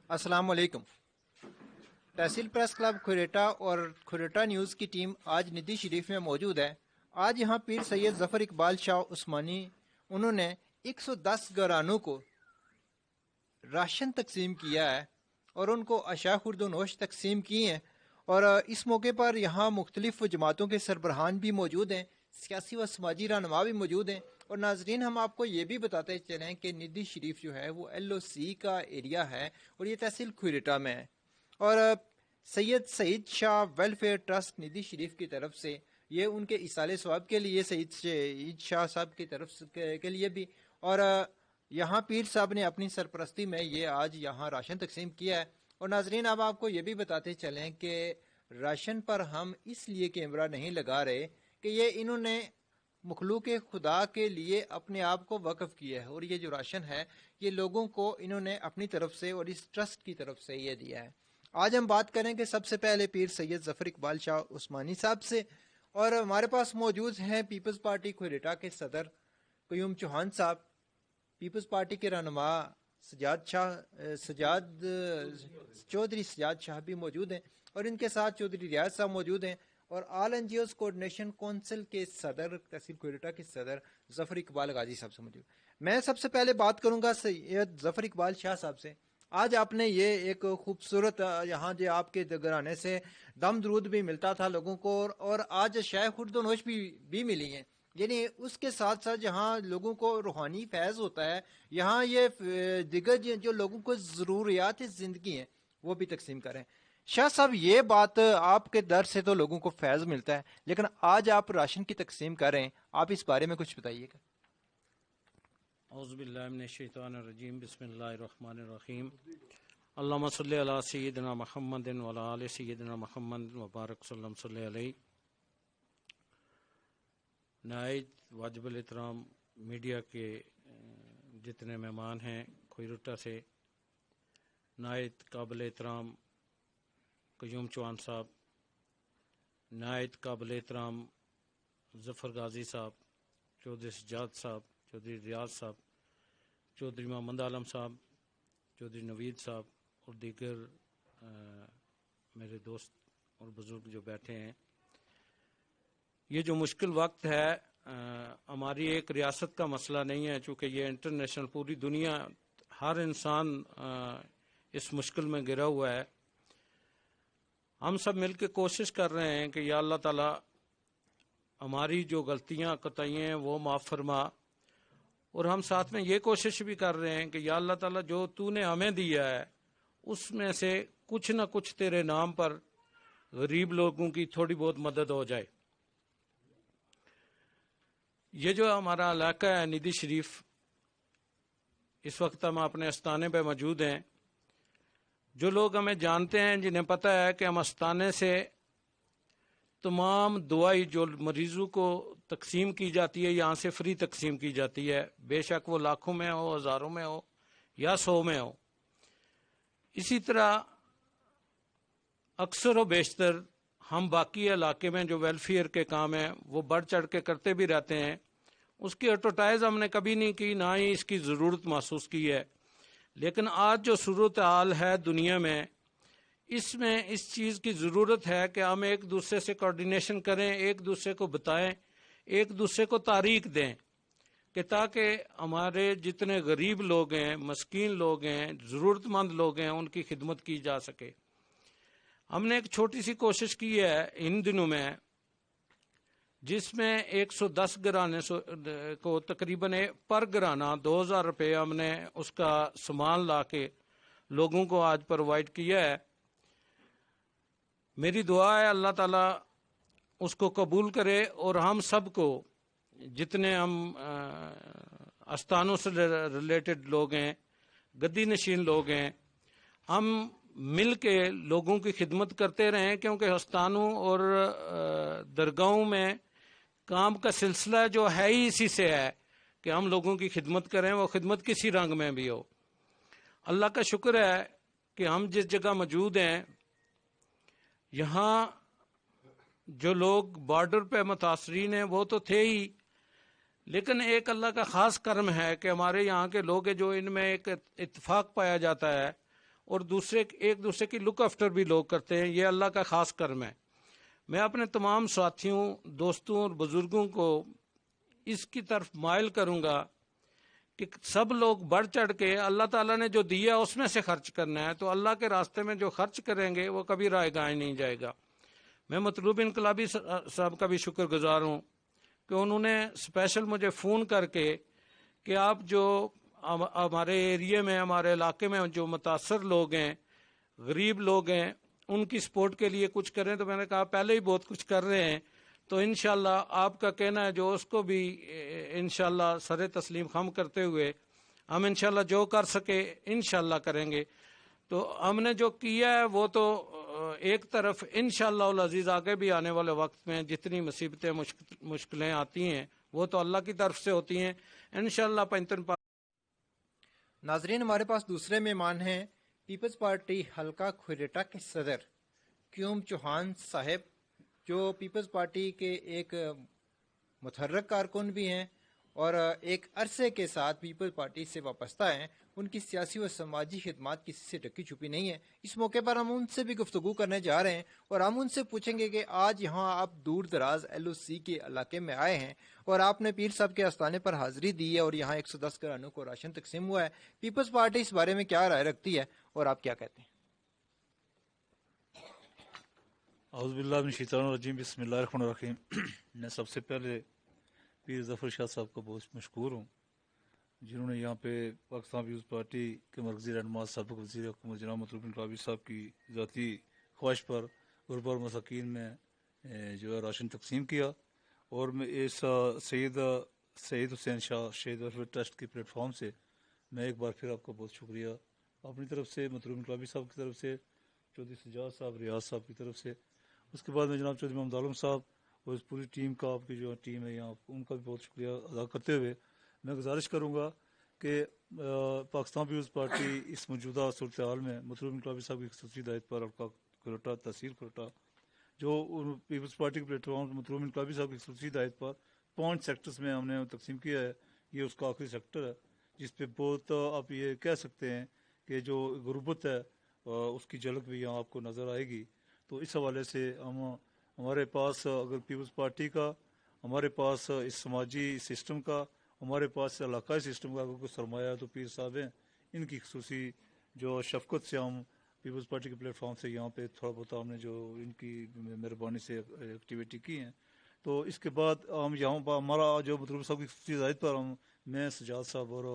السلام علیکم۔ تحصیل press club کھریٹا اور کھریٹا نیوز کی ٹیم آج ندی شریف میں موجود ہے۔ آج یہاں پیر سید ظفر اقبال شاہ عثمانی انہوں نے 110 گھرانوں کو راشن تقسیم کیا ہے اور ان کو اشیاء خورد و نوش تقسیم کی ہیں، اور اس موقع پر یہاں مختلف جماعتوں کے سربراہان بھی موجود ہیں، سیاسی و سماجی رہنما بھی موجود ہیں۔ اور ناظرین، ہم آپ کو یہ بھی بتاتے چلیں کہ ندی شریف جو ہے وہ LOC کا ایریا ہے اور یہ تحصیل کھریٹا میں ہے، اور سید سعید شاہ ویلفیئر ٹرسٹ ندی شریف کی طرف سے یہ ان کے ایصال ثواب کے لیے سعید شاہ صاحب کی طرف کے لیے بھی، اور یہاں پیر صاحب نے اپنی سرپرستی میں یہ آج یہاں راشن تقسیم کیا ہے۔ اور ناظرین، اب آپ کو یہ بھی بتاتے چلیں کہ راشن پر ہم اس لیے کیمرہ نہیں لگا رہے کہ یہ انہوں نے مخلوق خدا کے لیے اپنے آپ کو وقف کیا ہے، اور یہ جو راشن ہے یہ لوگوں کو انہوں نے اپنی طرف سے اور اس ٹرسٹ کی طرف سے یہ دیا ہے۔ آج ہم بات کریں کہ سب سے پہلے پیر سید ظفر اقبال شاہ عثمانی صاحب سے، اور ہمارے پاس موجود ہیں پیپلز پارٹی کھریٹا کے صدر قیوم چوہان صاحب، پیپلز پارٹی کے رہنما چودھری سجاد شاہ بھی موجود ہیں، اور ان کے ساتھ چودھری ریاض صاحب موجود ہیں، اور آل NGOs کوارڈینیشن کونسل کے صدر تحصیل کھریٹا کے صدر ظفر اقبال غازی صاحب سے موجود۔ میں سب سے پہلے بات کروں گا سید ظفر اقبال شاہ صاحب سے۔ آج آپ نے یہ ایک خوبصورت یہاں جو آپ کے گھرانے سے دم درود بھی ملتا تھا لوگوں کو، اور آج شائع خورد و نوش بھی ملی ہیں، یعنی اس کے ساتھ ساتھ جہاں لوگوں کو روحانی فیض ہوتا ہے، یہاں یہ دیگر جو لوگوں کو ضروریات زندگی ہیں وہ بھی تقسیم کریں۔ شاہ صاحب، یہ بات آپ کے در سے تو لوگوں کو فیض ملتا ہے، لیکن آج آپ راشن کی تقسیم کریں، آپ اس بارے میں کچھ بتائیے گا۔ اعوذ باللہ من الشیطان الرجیم، بسم اللہ الرحمن الرحیم، اللہم صلی علی سیدنا محمد وعلی آل سیدنا محمد وبارک وسلم صلی علیہ۔ نہایت واجب الاحترام میڈیا کے جتنے مہمان ہیں کھریٹا سے، نہایت قابل احترام قیوم چوہان صاحب، نہایت قابل احترام ظفر غازی صاحب، چودھری سجاد صاحب، چودھری ریاض صاحب، چودھری محمد عالم صاحب، چودھری نوید صاحب، اور دیگر میرے دوست اور بزرگ جو بیٹھے ہیں۔ یہ جو مشکل وقت ہے ہماری ایک ریاست کا مسئلہ نہیں ہے، چونکہ یہ انٹرنیشنل پوری دنیا، ہر انسان اس مشکل میں گرا ہوا ہے۔ ہم سب مل کے کوشش کر رہے ہیں کہ یا اللہ تعالیٰ ہماری جو غلطیاں قطعی ہیں وہ معاف فرما، اور ہم ساتھ میں یہ کوشش بھی کر رہے ہیں کہ یا اللہ تعالیٰ جو تو نے ہمیں دیا ہے اس میں سے کچھ نہ کچھ تیرے نام پر غریب لوگوں کی تھوڑی بہت مدد ہو جائے۔ یہ جو ہمارا علاقہ ہے ندی شریف، اس وقت ہم اپنے استانے پہ موجود ہیں۔ جو لوگ ہمیں جانتے ہیں، جنہیں پتہ ہے کہ ہم استانے سے تمام دوائی جو مریضوں کو تقسیم کی جاتی ہے یہاں سے فری تقسیم کی جاتی ہے، بے شک وہ لاکھوں میں ہو، ہزاروں میں ہو یا 100 میں ہو۔ اسی طرح اکثر و بیشتر ہم باقی علاقے میں جو ویلفیئر کے کام ہیں وہ بڑھ چڑھ کے کرتے بھی رہتے ہیں، اس کی ایڈورٹائز ہم نے کبھی نہیں کی، نہ ہی اس کی ضرورت محسوس کی ہے۔ لیکن آج جو صورتحال ہے دنیا میں، اس میں اس چیز کی ضرورت ہے کہ ہم ایک دوسرے سے کوارڈینیشن کریں، ایک دوسرے کو بتائیں، ایک دوسرے کو تاریخ دیں، کہ تاکہ ہمارے جتنے غریب لوگ ہیں، مسکین لوگ ہیں، ضرورت مند لوگ ہیں، ان کی خدمت کی جا سکے۔ ہم نے ایک چھوٹی سی کوشش کی ہے ان دنوں میں، جس میں 110 گھرانے کو تقریباً پر گھرانہ 2000 روپے ہم نے اس کا سامان لا کے لوگوں کو آج پرووائڈ کیا ہے۔ میری دعا ہے اللہ تعالیٰ اس کو قبول کرے، اور ہم سب کو، جتنے ہم استانوں سے ریلیٹڈ لوگ ہیں، گدی نشین لوگ ہیں، ہم مل کے لوگوں کی خدمت کرتے رہیں، کیونکہ استانوں اور درگاہوں میں کام کا سلسلہ جو ہے ہی اسی سے ہے کہ ہم لوگوں کی خدمت کریں، وہ خدمت کسی رنگ میں بھی ہو۔ اللہ کا شکر ہے کہ ہم جس جگہ موجود ہیں، یہاں جو لوگ بارڈر پہ متاثرین ہیں وہ تو تھے ہی، لیکن ایک اللہ کا خاص کرم ہے کہ ہمارے یہاں کے لوگ جو ان میں ایک اتفاق پایا جاتا ہے، اور ایک دوسرے کی لک آفٹر بھی لوگ کرتے ہیں. یہ اللہ کا خاص کرم ہے. میں اپنے تمام ساتھیوں، دوستوں اور بزرگوں کو اس کی طرف مائل کروں گا کہ سب لوگ بڑھ چڑھ کے اللہ تعالیٰ نے جو دیا اس میں سے خرچ کرنا ہے. تو اللہ کے راستے میں جو خرچ کریں گے وہ کبھی رائے گاہ نہیں جائے گا. میں مطلوب انقلابی صاحب کا بھی شکر گزار ہوں کہ انہوں نے اسپیشل مجھے فون کر کے کہ آپ جو ہمارے ایریے میں، ہمارے علاقے میں جو متاثر لوگ ہیں، غریب لوگ ہیں، ان کی سپورٹ کے لیے کچھ کریں. تو میں نے کہا پہلے ہی بہت کچھ کر رہے ہیں، تو انشاءاللہ آپ کا کہنا ہے جو اس کو بھی انشاءاللہ سر تسلیم خم کرتے ہوئے ہم انشاءاللہ جو کر سکے انشاءاللہ کریں گے. تو ہم نے جو کیا ہے وہ تو ایک طرف انشاءاللہ العزیز آگے بھی آنے والے وقت میں جتنی مصیبتیں مشکلیں آتی ہیں وہ تو اللہ کی طرف سے ہوتی ہیں انشاءاللہ. پنجتن ناظرین، ہمارے پاس دوسرے مہمان ہیں پیپلز پارٹی حلقہ کھریٹا کے صدر قیوم چوہان صاحب، جو پیپلز پارٹی کے ایک متحرک کارکن بھی ہیں اور ایک عرصے کے ساتھ پیپلز پارٹی سے وابستہ ہیں. ان کی سیاسی و سماجی خدمات کسی سے ڈکی چھپی نہیں ہے. اس موقع پر ہم ان سے بھی گفتگو کرنے جا رہے ہیں اور ہم ان سے پوچھیں گے کہ آج یہاں آپ دور دراز LOC کے علاقے میں آئے ہیں اور آپ نے پیر صاحب کے آستانے پر حاضری دی ہے اور یہاں 110 گھرانوں کو راشن تقسیم ہوا ہے. پیپلز پارٹی اس بارے میں کیا رائے رکھتی ہے اور آپ کیا کہتے ہیں؟ اعوذ باللہ من الشیطان الرجیم، بسم اللہ الرحمن الرحیم. میں سب سے پہلے پیر ظفر شاہ صاحب کا بہت مشکور ہوں جنہوں نے یہاں پہ پاکستان پیپلز پارٹی کے مرکزی رہنما سابق وزیر حکومت جناب مطلوب انقلابی صاحب کی ذاتی خواہش پر غربا اور مساکین میں جو ہے راشن تقسیم کیا. اور میں اس سید حسین شاہ شہید ویلفیئر ٹرسٹ کے پلیٹ فارم سے میں ایک بار پھر آپ کا بہت شکریہ اپنی طرف سے، مطلوب انقلابی صاحب کی طرف سے، چودھری سجاد صاحب، ریاض صاحب کی طرف سے. اس کے بعد میں جناب چودھری محمد عالم صاحب اور اس پوری ٹیم کا، آپ کی جو ٹیم ہے یہاں، ان کا بھی بہت شکریہ ادا کرتے ہوئے میں گزارش کروں گا کہ پاکستان پیپلز پارٹی اس موجودہ صورتحال میں مطلوب انقلابی صاحب کی خصوصی ہدایت پر حلقہ کھریٹا، تحصیل کھریٹا، جو پیپلز پارٹی کے پلیٹ فارم مطلوب انقلابی صاحب کی خصوصی ہدایت پر 5 سیکٹرز میں ہم نے تقسیم کیا ہے. یہ اس کا آخری سیکٹر ہے جس پہ بہت آپ یہ کہہ سکتے ہیں کہ جو غربت ہے اس کی جھلک بھی یہاں آپ کو نظر آئے گی. تو اس حوالے سے ہمارے پاس اگر پیپلز پارٹی کا، ہمارے پاس اس سماجی سسٹم کا، ہمارے پاس علاقائی سسٹم کا اگر کوئی سرمایہ ہے تو پیر صاحب ہیں. ان کی خصوصی جو شفقت سے ہم پیپلز پارٹی کے پلیٹ فارم سے یہاں پہ تھوڑا بہت ہم نے جو ان کی مہربانی سے ایکٹیویٹی کی ہیں. تو اس کے بعد ہم یہاں پر ہمارا جو مطلوب صاحب کی خصوصی ہدایت پر میں سجاد صاحب اور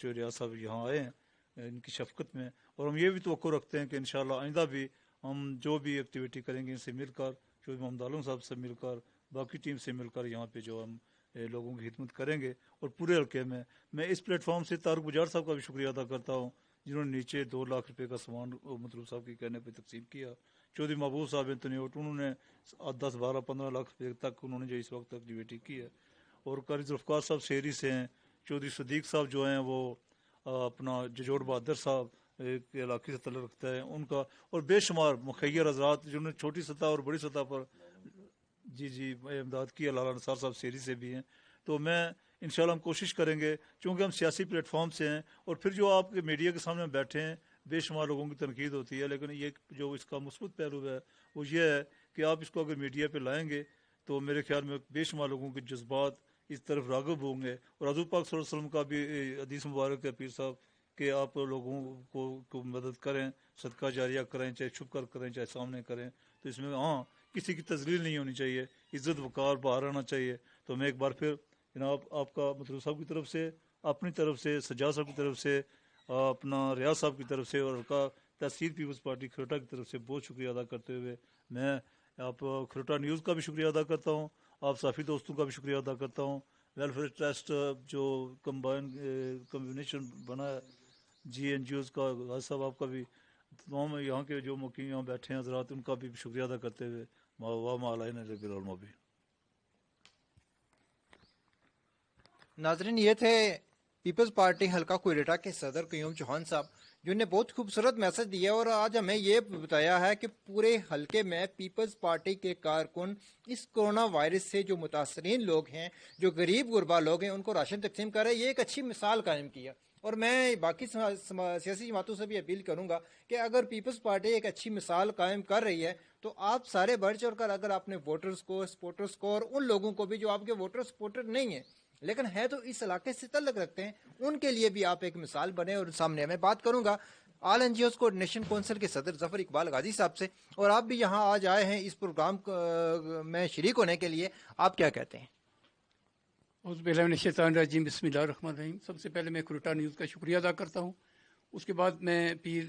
جو ریاض صاحب یہاں آئے ہیں ان کی شفقت میں، اور ہم یہ بھی توقع رکھتے ہیں کہ انشاءاللہ آئندہ بھی ہم جو بھی ایکٹیویٹی کریں گے ان سے مل کر، جو محمد عالم صاحب سے مل کر، باقی ٹیم سے مل کر یہاں پہ جو ہم لوگوں کی خدمت کریں گے. اور پورے حلقے میں اس پلیٹ فارم سے طارق بجار صاحب کا بھی شکریہ ادا کرتا ہوں جنہوں نے نیچے 2 لاکھ روپے کا سامان مطلوب صاحب کے کہنے پہ تقسیم کیا. چودھری محبوب صاحب ہیں تنیوٹ، انہوں نے 10 12 15 لاکھ روپے تک انہوں نے جو اس وقت ایکٹیویٹی کی ہے. اور قاری ذوالفقار صاحب شہری سے ہیں. چودھری صدیق صاحب جو ہیں وہ اپنا جوڑ بہادر صاحب کے علاقے سے تعلق رکھتا ہے ان کا، اور بے شمار مخیر حضرات جنہوں نے چھوٹی سطح اور بڑی سطح پر جی امداد کی. علالہ نثار صاحب سیری سے بھی ہیں. تو میں انشاءاللہ ہم کوشش کریں گے، چونکہ ہم سیاسی پلیٹ فارم سے ہیں اور پھر جو آپ کے میڈیا کے سامنے بیٹھے ہیں بے شمار لوگوں کی تنقید ہوتی ہے، لیکن یہ جو اس کا مثبت پہلو ہے وہ یہ ہے کہ آپ اس کو اگر میڈیا پہ لائیں گے تو میرے خیال میں بے شمار لوگوں کے جذبات اس طرف راغب ہوں گے. اور حضور پاک صلی اللہ علیہ وسلم کا بھی حدیث مبارک ہے پیر صاحب کہ آپ لوگوں کو مدد کریں، صدقہ جاریہ کریں، چاہے چھپ کر کریں چاہے سامنے کریں. تو اس میں کسی کی تذلیل نہیں ہونی چاہیے، عزت وقار باہر آنا چاہیے. تو میں ایک بار پھر جناب آپ کا مطلوب صاحب کی طرف سے، اپنی طرف سے، سجاد صاحب کی طرف سے، اپنا ریاض صاحب کی طرف سے اور کا تحصیل پیپلز پارٹی کھریٹا کی طرف سے بہت شکریہ ادا کرتے ہوئے میں آپ کھریٹا نیوز کا بھی شکریہ ادا کرتا ہوں، آپ صحافی دوستوں کا بھی شکریہ ادا کرتا ہوں. ویلفیئر ٹرسٹ جو کمبینیشن بنا ہے GNGOs کا، غازی صاحب آپ کا بھی، تمام یہاں کے جو مقیم یہاں بیٹھے ہیں حضرات ان کا بھی شکریہ ادا کرتے ہوئے بھی. ناظرین، یہ تھے پیپلز پارٹی حلقہ کھریٹا کے صدر قیوم چوہان صاحب جنہوں نے بہت خوبصورت میسج دیا اور آج ہمیں یہ بتایا ہے کہ پورے حلقے میں پیپلز پارٹی کے کارکن اس کورونا وائرس سے جو متاثرین لوگ ہیں، جو غریب غربا لوگ ہیں، ان کو راشن تقسیم کر رہے ہیں. یہ ایک اچھی مثال قائم کی ہے اور میں باقی سیاسی جماعتوں سے بھی اپیل کروں گا کہ اگر پیپلز پارٹی ایک اچھی مثال قائم کر رہی ہے تو آپ سارے بڑھ چڑھ کر اگر اپنے ووٹرز کو، سپورٹرز کو، اور ان لوگوں کو بھی جو آپ کے ووٹر سپورٹر نہیں ہیں لیکن ہے تو اس علاقے سے تعلق رکھتے ہیں، ان کے لیے بھی آپ ایک مثال بنے اور سامنے میں بات کروں گا all NGOs coordination council کے صدر ظفر اقبال غازی صاحب سے، اور آپ بھی یہاں آج آئے ہیں اس پروگرام میں شریک ہونے کے لیے، آپ کیا کہتے ہیں؟ اعوذ باللہ من الشیطان الرجیم، بسم اللہ الرحمن الرحیم۔ سب سے پہلے میں کوروٹا نیوز کا شکریہ ادا کرتا ہوں، اس کے بعد میں پیر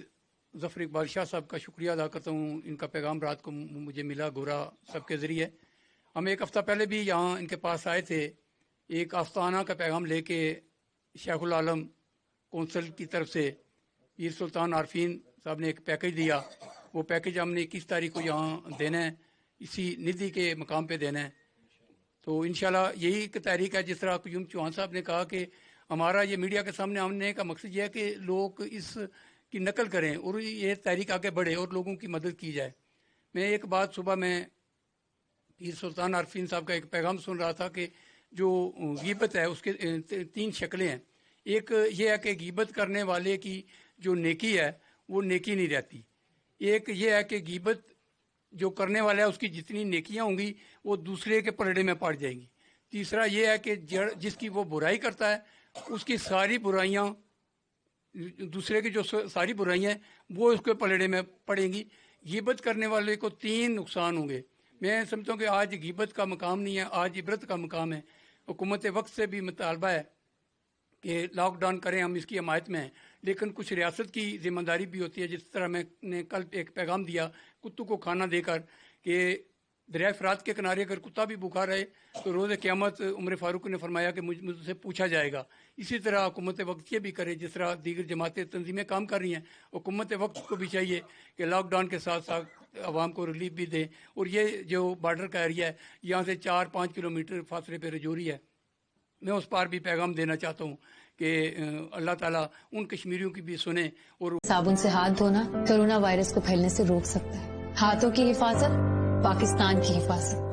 ظفر اقبال شاہ صاحب کا شکریہ ادا کرتا ہوں، ان کا پیغام رات کو مجھے ملا گورا سب کے ذریعے۔ ہم ایک ہفتہ پہلے بھی یہاں ان کے پاس آئے تھے، ایک آستانہ کا پیغام لے کے شیخ العالم کونسل کی طرف سے پیر سلطان عارفین صاحب نے ایک پیکج دیا، وہ پیکج ہم نے 21 تاریخ کو یہاں دینا ہے، اسی ندی کے مقام پہ دینا ہے۔ تو انشاءاللہ یہی ایک تحریک ہے، جس طرح قیوم چوہان صاحب نے کہا کہ ہمارا یہ میڈیا کے سامنے آنے کا مقصد یہ ہے کہ لوگ اس کی نقل کریں اور یہ تحریک آگے بڑھے اور لوگوں کی مدد کی جائے۔ میں ایک بات صبح میں پیر سلطان عارفین صاحب کا ایک پیغام سن رہا تھا کہ جو غیبت ہے اس کے 3 شکلیں ہیں۔ ایک یہ ہے کہ غیبت کرنے والے کی جو نیکی ہے وہ نیکی نہیں رہتی، ایک یہ ہے کہ غیبت جو کرنے والا ہے اس کی جتنی نیکیاں ہوں گی وہ دوسرے کے پلڑے میں پڑ جائیں گی۔ تیسرا یہ ہے کہ جس کی وہ برائی کرتا ہے اس کی ساری برائیاں، دوسرے کی جو ساری برائیاں وہ اس کے پلڑے میں پڑیں گی۔ غیبت کرنے والے کو 3 نقصان ہوں گے۔ میں سمجھتا ہوں کہ آج غیبت کا مقام نہیں ہے، آج عبرت کا مقام ہے۔ حکومت وقت سے بھی مطالبہ ہے کہ لاک ڈاؤن کریں، ہم اس کی حمایت میں ہیں، لیکن کچھ ریاست کی ذمہ داری بھی ہوتی ہے۔ جس طرح میں نے کل ایک پیغام دیا کتوں کو کھانا دے کر کہ دریائے فرات کے کنارے اگر کتا بھی بھوکا رہے تو روز قیامت عمر فاروق نے فرمایا کہ مجھ سے پوچھا جائے گا۔ اسی طرح حکومت وقت یہ بھی کرے، جس طرح دیگر جماعتیں تنظیمیں کام کر رہی ہیں، حکومت وقت کو بھی چاہیے کہ لاک ڈاؤن کے ساتھ ساتھ عوام کو ریلیف بھی دیں۔ اور یہ جو بارڈر کا ایریا ہے، یہاں سے 4-5 کلومیٹر فاصلے پہ رجوری ہے، میں اس پار بھی پیغام دینا چاہتا ہوں کہ اللہ تعالیٰ ان کشمیریوں کی بھی سنیں۔ اور صابن سے ہاتھ دھونا کورونا وائرس کو پھیلنے سے روک سکتا ہے۔ ہاتھوں کی حفاظت، پاکستان کی حفاظت۔